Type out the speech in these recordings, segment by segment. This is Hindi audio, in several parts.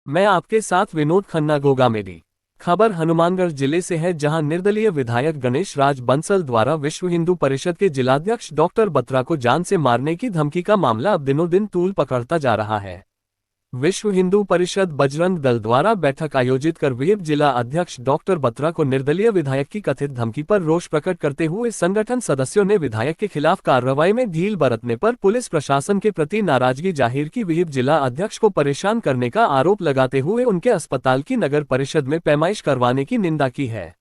मैं आपके साथ विनोद खन्ना गोगा मेरी खबर हनुमानगढ़ जिले से है, जहां निर्दलीय विधायक गणेश राज बंसल द्वारा विश्व हिंदू परिषद के जिलाध्यक्ष डॉक्टर बत्रा को जान से मारने की धमकी का मामला अब दिनों दिन तूल पकड़ता जा रहा है। विश्व हिंदू परिषद बजरंग दल द्वारा बैठक आयोजित कर विहिप जिला अध्यक्ष डॉक्टर बत्रा को निर्दलीय विधायक की कथित धमकी पर रोष प्रकट करते हुए संगठन सदस्यों ने विधायक के खिलाफ कार्रवाई में ढील बरतने पर पुलिस प्रशासन के प्रति नाराजगी जाहिर की। विहिप जिला अध्यक्ष को परेशान करने का आरोप लगाते हुए उनके अस्पताल की नगर परिषद में पैमाइश करवाने की निंदा की है।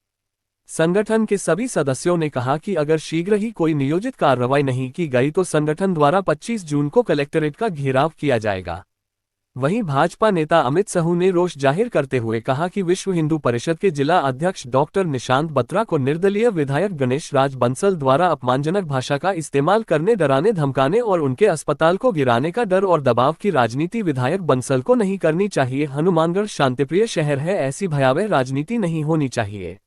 संगठन के सभी सदस्यों ने कहा कि अगर शीघ्र ही कोई नियोजित कार्रवाई नहीं की गई तो संगठन द्वारा 25 जून को कलेक्ट्रेट का घेराव किया जाएगा। वहीं भाजपा नेता अमित साहू ने रोष जाहिर करते हुए कहा कि विश्व हिंदू परिषद के जिला अध्यक्ष डॉक्टर निशांत बत्रा को निर्दलीय विधायक गणेश राज बंसल द्वारा अपमानजनक भाषा का इस्तेमाल करने, डराने, धमकाने और उनके अस्पताल को गिराने का डर और दबाव की राजनीति विधायक बंसल को नहीं करनी चाहिए। हनुमानगढ़ शांतिप्रिय शहर है, ऐसी भयावह राजनीति नहीं होनी चाहिए।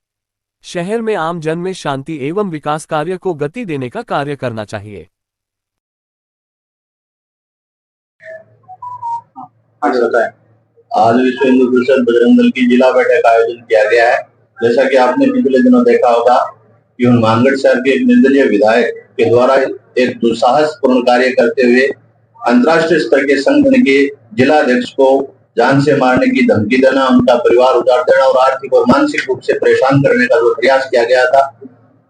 शहर में आम जन में शांति एवं विकास कार्य को गति देने का कार्य करना चाहिए। आज विश्व हिंदू परिषद बजरंग दल की जिला बैठक आयोजन किया गया है। जैसा कि आपने पिछले दिनों देखा होगा कि हनुमानगढ़ शहर के एक निर्दलीय विधायक के द्वारा एक दुस्साहसपूर्ण कार्य करते हुए अंतर्राष्ट्रीय स्तर के संगठन के जिला अध्यक्ष को जान से मारने की धमकी देना, उनका परिवार उजाड़ देना और आर्थिक और मानसिक रूप से परेशान करने का जो प्रयास किया गया था,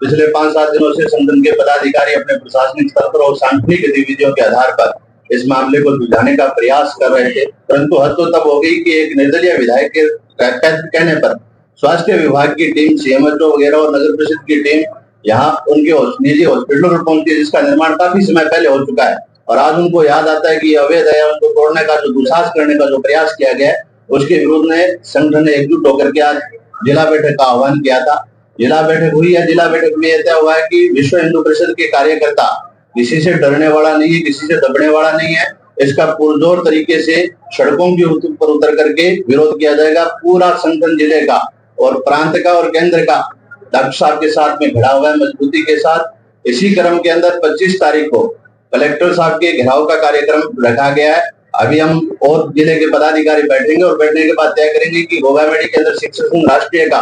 पिछले 5-7 दिनों से संगठन के पदाधिकारी अपने प्रशासनिक स्तर पर और सांगठनिक गतिविधियों के आधार पर इस मामले को सुलझाने का प्रयास कर रहे थे। परंतु हद तो तब हो गई कि एक निर्दलीय विधायक के कहने पर स्वास्थ्य विभाग की टीम, सीएमएचओ वगैरह और नगर परिषद की टीम यहाँ उनके निजी हॉस्पिटलों पर पहुंची है, जिसका निर्माण काफी समय पहले हो चुका है। और आज उनको याद आता है कि अवैध है, उनको तोड़ने का जो दुस्साहस करने का जो प्रयास किया गया है, उसके विरोध में संगठन ने एकजुट होकर के आज जिला बैठक का आह्वान किया था। जिला बैठक हुई है। जिला बैठक में यह तय हुआ है कि विश्व हिंदू परिषद के कार्यकर्ता किसी से डरने वाला नहीं है, किसी से दबने वाला नहीं है। इसका पुरजोर तरीके से सड़कों के ऊपर उतर करके विरोध किया जाएगा। पूरा संगठन जिले का और प्रांत का और केंद्र का डॉक्टर साहब के साथ में खड़ा हुआ है, मजबूती के साथ। इसी क्रम के अंदर 25 तारीख को कलेक्टर साहब के घेराव का कार्यक्रम रखा गया है। अभी हम और जिले के पदाधिकारी बैठेंगे और बैठने के बाद तय करेंगे कि गोगामेडी के अंदर शिक्षक संघ राष्ट्रीय का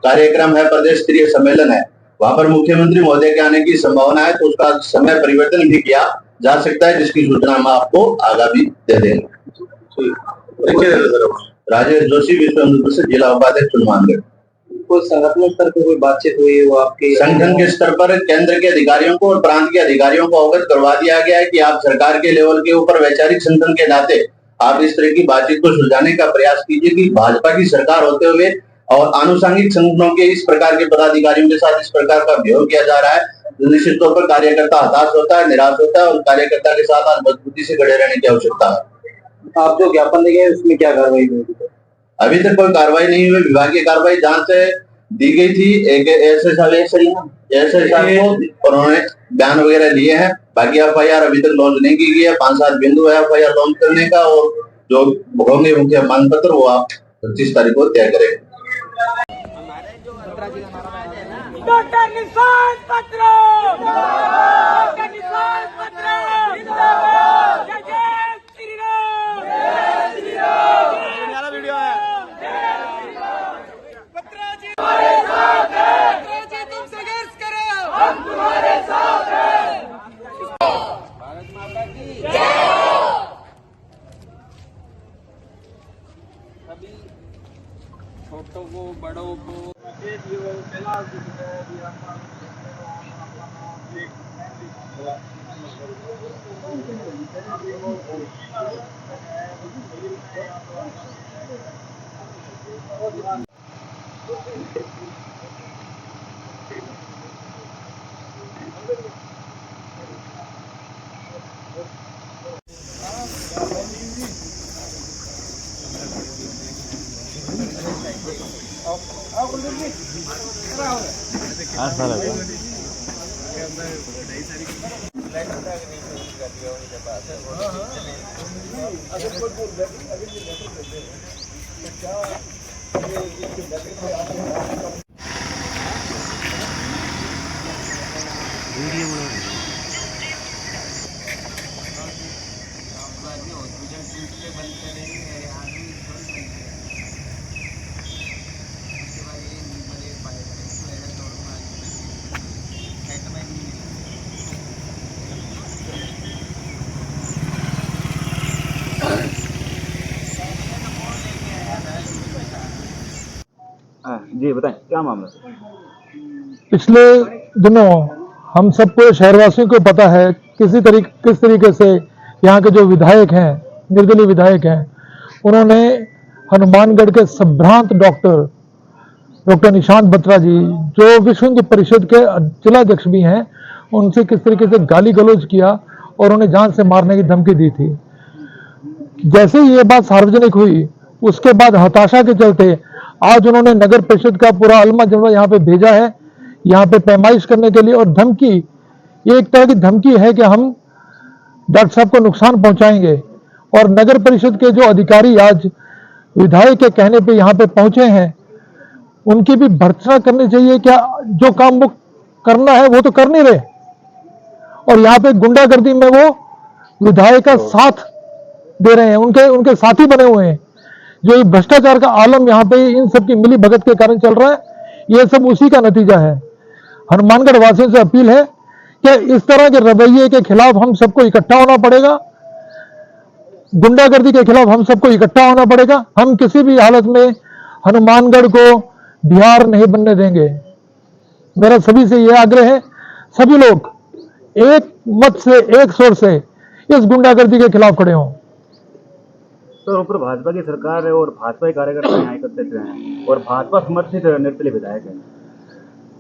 कार्यक्रम है, प्रदेश स्तरीय सम्मेलन है, वहां पर मुख्यमंत्री महोदय के आने की संभावना है, तो उसका समय परिवर्तन भी किया जा सकता है, जिसकी सूचना हम आपको आगामी दे देंगे। राजेश जोशी, विश्व हिंदू परिषद जिला उपाध्यक्ष हनुमानगढ़। कोई संगठन स्तर पर कोई बातचीत हुई है? वो आपके संगठन के स्तर पर केंद्र के अधिकारियों को और प्रांत के अधिकारियों को अवगत करवा दिया गया है कि आप सरकार के लेवल के ऊपर वैचारिक संगठन के नाते आप इस तरह की बातचीत को सुलझाने का प्रयास कीजिए कि भाजपा की सरकार होते हुए और आनुषंगिक संगठनों के इस प्रकार के पदाधिकारियों के साथ इस प्रकार का व्यवहार किया जा रहा है, तो निश्चित तौर पर कार्यकर्ता हताश होता है, निराश होता है और कार्यकर्ता के साथ आज मजबूती से खड़े रहने की आवश्यकता है। आप जो ज्ञापन देंगे उसमें क्या कार्रवाई होगी? अभी तक कोई कार्रवाई नहीं हुई। विभागीय कार्रवाई जांच से दी गई थी एक एसएसआई को, उन्होंने बयान वगैरह लिए हैं। बाकी एफआईआर अभी तक लॉन्च नहीं की गई है। 5-7 बिंदु है एफआईआर लॉन्च करने का, और जो होंगे मुख्य मांग पत्र वो आप 25 तारीख को तय करेंगे। डॉक्टर निशांत बत्रा, डॉक्टर निशांत बत्रा जिंदाबाद, जय जय श्री राम, जय श्री राम। मेरा वीडियो है। बत्रा जी हमारे साथ है, बत्रा जी तुम संघर्ष करो, हम तुम्हारे साथ हैं। भारत माता की जय। सभी छोटों को, बड़ों को वीडियो जी बताएं क्या मामला है? पिछले दिनों हम सबको शहरवासियों को पता है किस तरीके से यहाँ के जो विधायक हैं, निर्दलीय विधायक हैं, उन्होंने हनुमानगढ़ के संभ्रांत डॉक्टर निशांत बत्रा जी, जो विश्व हिंदू परिषद के जिलाध्यक्ष भी हैं, उनसे किस तरीके से गाली गलौज किया और उन्हें जान से मारने की धमकी दी थी। जैसे ही ये बात सार्वजनिक हुई, उसके बाद हताशा के चलते आज उन्होंने नगर परिषद का पूरा अलमा जमवा यहाँ पे भेजा है, यहाँ पे पैमाइश करने के लिए। और धमकी, ये एक तरह की धमकी है कि हम डॉक्टर साहब को नुकसान पहुंचाएंगे। और नगर परिषद के जो अधिकारी आज विधायक के कहने पे यहाँ पे पहुंचे हैं, उनकी भी भर्त्सना करनी चाहिए। क्या जो काम वो करना है वो तो कर नहीं रहे, और यहाँ पे गुंडागर्दी में वो विधायक का साथ दे रहे हैं, उनके साथी बने हुए हैं। जो ये भ्रष्टाचार का आलम यहाँ पे इन सब की मिली भगत के कारण चल रहा है, ये सब उसी का नतीजा है। हनुमानगढ़ वासियों से अपील है कि इस तरह के रवैये के खिलाफ हम सबको इकट्ठा होना पड़ेगा, गुंडागर्दी के खिलाफ हम सबको इकट्ठा होना पड़ेगा। हम किसी भी हालत में हनुमानगढ़ को बिहार नहीं बनने देंगे। मेरा सभी से यह आग्रह है, सभी लोग एक मत से, एक स्वर से इस गुंडागर्दी के खिलाफ खड़े हों। तो ऊपर भाजपा की सरकार है और भाजपा के कार्यकर्ता यहाँ एकत्रित रहे हैं और भाजपा समर्थित निर्दलीय विधायक है।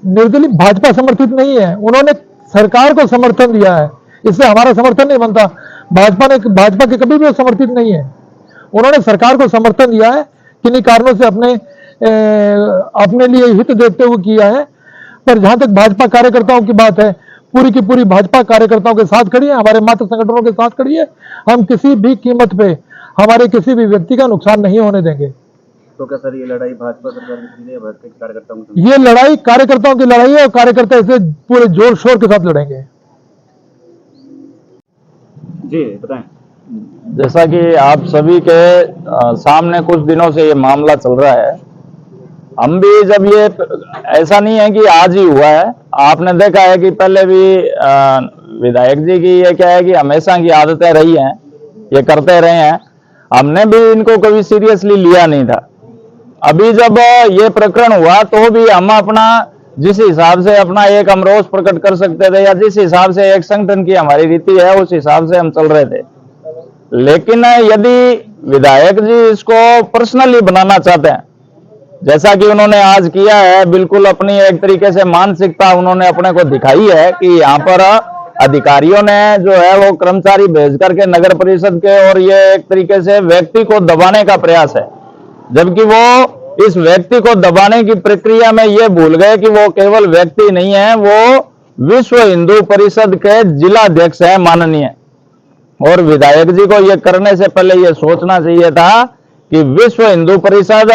निर्दलीय भाजपा समर्थित नहीं है, उन्होंने सरकार को समर्थन दिया है, इससे हमारा समर्थन नहीं बनता। भाजपा के कभी भी समर्थित नहीं है, उन्होंने सरकार को समर्थन दिया है, किन्हीं कारणों से अपने लिए हित देखते हुए किया है। पर जहां तक भाजपा कार्यकर्ताओं की बात है, पूरी की पूरी भाजपा कार्यकर्ताओं के साथ खड़ी है, हमारे मातृ संगठनों के साथ खड़ी है। हम किसी भी कीमत पे हमारे किसी भी व्यक्ति का नुकसान नहीं होने देंगे। तो क्या सर ये लड़ाई भाजपा सरकार की है, भाजपा के कार्यकर्ताओं को? ये लड़ाई कार्यकर्ताओं की लड़ाई है और कार्यकर्ता इसे पूरे जोर शोर के साथ लड़ेंगे। जी बताएं। जैसा कि आप सभी के सामने कुछ दिनों से ये मामला चल रहा है, हम भी जब ये ऐसा नहीं है कि आज ही हुआ है, आपने देखा है कि पहले भी विधायक जी की ये क्या है कि हमेशा की आदतें रही हैं, ये करते रहे हैं। हमने भी इनको कभी सीरियसली लिया नहीं था। अभी जब ये प्रकरण हुआ तो भी हम अपना जिस हिसाब से अपना एक हम रोष प्रकट कर सकते थे या जिस हिसाब से एक संगठन की हमारी रीति है उस हिसाब से हम चल रहे थे। लेकिन यदि विधायक जी इसको पर्सनली बनाना चाहते हैं, जैसा कि उन्होंने आज किया है, बिल्कुल अपनी एक तरीके से मानसिकता उन्होंने अपने को दिखाई है कि यहाँ पर अधिकारियों ने जो है वो कर्मचारी भेज करके नगर परिषद के, और ये एक तरीके से व्यक्ति को दबाने का प्रयास है, जबकि वो इस व्यक्ति को दबाने की प्रक्रिया में ये भूल गए कि वो केवल व्यक्ति नहीं है, वो विश्व हिंदू परिषद के जिलाध्यक्ष है माननीय। और विधायक जी को ये करने से पहले ये सोचना चाहिए था कि विश्व हिंदू परिषद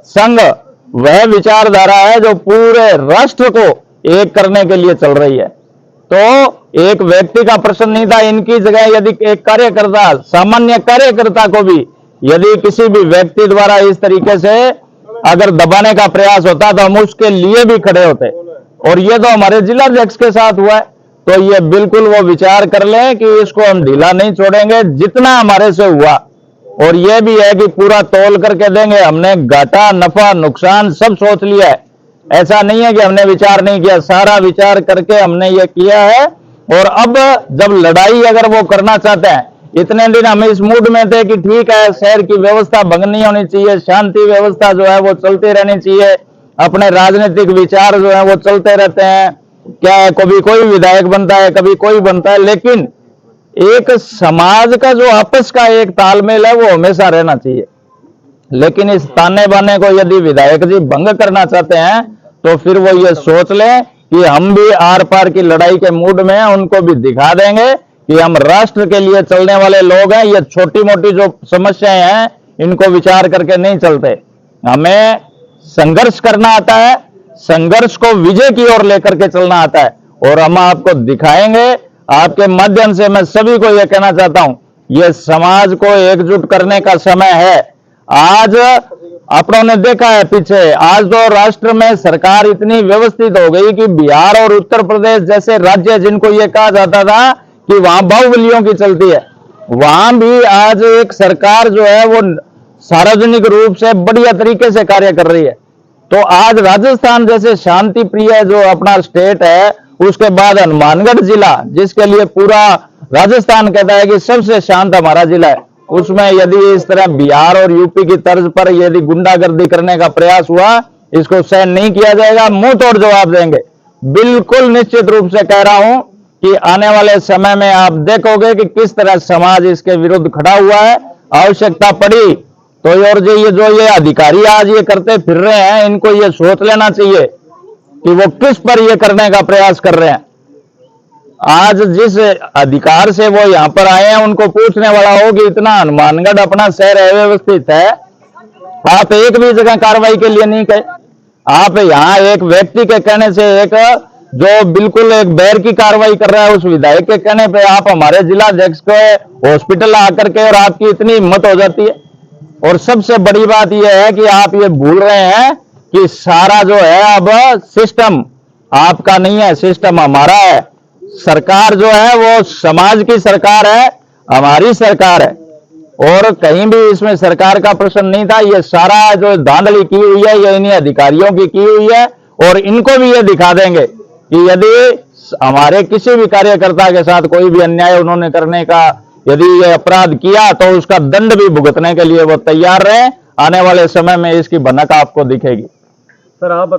संघ वह विचारधारा है जो पूरे राष्ट्र को एक करने के लिए चल रही है। तो एक व्यक्ति का प्रश्न नहीं था। इनकी जगह यदि एक कार्यकर्ता, सामान्य कार्यकर्ता को भी यदि किसी भी व्यक्ति द्वारा इस तरीके से अगर दबाने का प्रयास होता तो हम उसके लिए भी खड़े होते। और ये तो हमारे जिलाध्यक्ष के साथ हुआ है, तो ये बिल्कुल वो विचार कर लें कि इसको हम ढीला नहीं छोड़ेंगे जितना हमारे से हुआ। और ये भी है कि पूरा तोल करके देंगे। हमने घाटा, नफा, नुकसान सब सोच लिया है। ऐसा नहीं है कि हमने विचार नहीं किया, सारा विचार करके हमने ये किया है। और अब जब लड़ाई अगर वो करना चाहते हैं, इतने दिन हम इस मूड में थे कि ठीक है शहर की व्यवस्था भंग नहीं होनी चाहिए, शांति व्यवस्था जो है वो चलती रहनी चाहिए, अपने राजनीतिक विचार जो है वो चलते रहते हैं। क्या है, कभी कोई विधायक बनता है, कभी कोई बनता है, लेकिन एक समाज का जो आपस का एक तालमेल है वो हमेशा रहना चाहिए। लेकिन इस ताने बाने को यदि विधायक जी भंग करना चाहते हैं तो फिर वो ये सोच लें कि हम भी आर पार की लड़ाई के मूड में हैं। उनको भी दिखा देंगे कि हम राष्ट्र के लिए चलने वाले लोग हैं। ये छोटी मोटी जो समस्याएं हैं इनको विचार करके नहीं चलते। हमें संघर्ष करना आता है, संघर्ष को विजय की ओर लेकर के चलना आता है। और हम आपको दिखाएंगे। आपके माध्यम से मैं सभी को यह कहना चाहता हूं, यह समाज को एकजुट करने का समय है। आज अपनों ने देखा है पीछे, आज तो राष्ट्र में सरकार इतनी व्यवस्थित हो गई कि बिहार और उत्तर प्रदेश जैसे राज्य जिनको यह कहा जाता था कि वहां बाहुबलियों की चलती है, वहां भी आज एक सरकार जो है वो सार्वजनिक रूप से बढ़िया तरीके से कार्य कर रही है। तो आज राजस्थान जैसे शांति प्रिय जो अपना स्टेट है, उसके बाद हनुमानगढ़ जिला जिसके लिए पूरा राजस्थान कहता है कि सबसे शांत हमारा जिला है, उसमें यदि इस तरह बिहार और यूपी की तर्ज पर यदि गुंडागर्दी करने का प्रयास हुआ, इसको सहन नहीं किया जाएगा, मुंह तोड़ जवाब देंगे। बिल्कुल निश्चित रूप से कह रहा हूं कि आने वाले समय में आप देखोगे कि किस तरह समाज इसके विरुद्ध खड़ा हुआ है। आवश्यकता पड़ी तो ये अधिकारी आज ये करते फिर रहे हैं, इनको ये सोच लेना चाहिए कि वो किस पर ये करने का प्रयास कर रहे हैं। आज जिस अधिकार से वो यहां पर आए हैं उनको पूछने वाला हो कि इतना हनुमानगढ़ अपना शहर अव्यवस्थित है, आप एक भी जगह कार्रवाई के लिए नहीं गए। आप यहां एक व्यक्ति के कहने से, एक जो बिल्कुल एक बैर की कार्रवाई कर रहा है, उस विधायक के कहने पे आप हमारे जिलाध्यक्ष को हॉस्पिटल आकर के, और आपकी इतनी हिम्मत हो जाती है। और सबसे बड़ी बात यह है कि आप ये भूल रहे हैं कि सारा जो है अब सिस्टम आपका नहीं है, सिस्टम हमारा है। सरकार जो है वो समाज की सरकार है, हमारी सरकार है, और कहीं भी इसमें सरकार का प्रश्न नहीं था। ये सारा जो धांधली की हुई है ये इन्हीं अधिकारियों की हुई है, और इनको भी ये दिखा देंगे कि यदि हमारे किसी भी कार्यकर्ता के साथ कोई भी अन्याय उन्होंने करने का यदि ये अपराध किया तो उसका दंड भी भुगतने के लिए वो तैयार रहे। आने वाले समय में इसकी भनक आपको दिखेगी। सर आप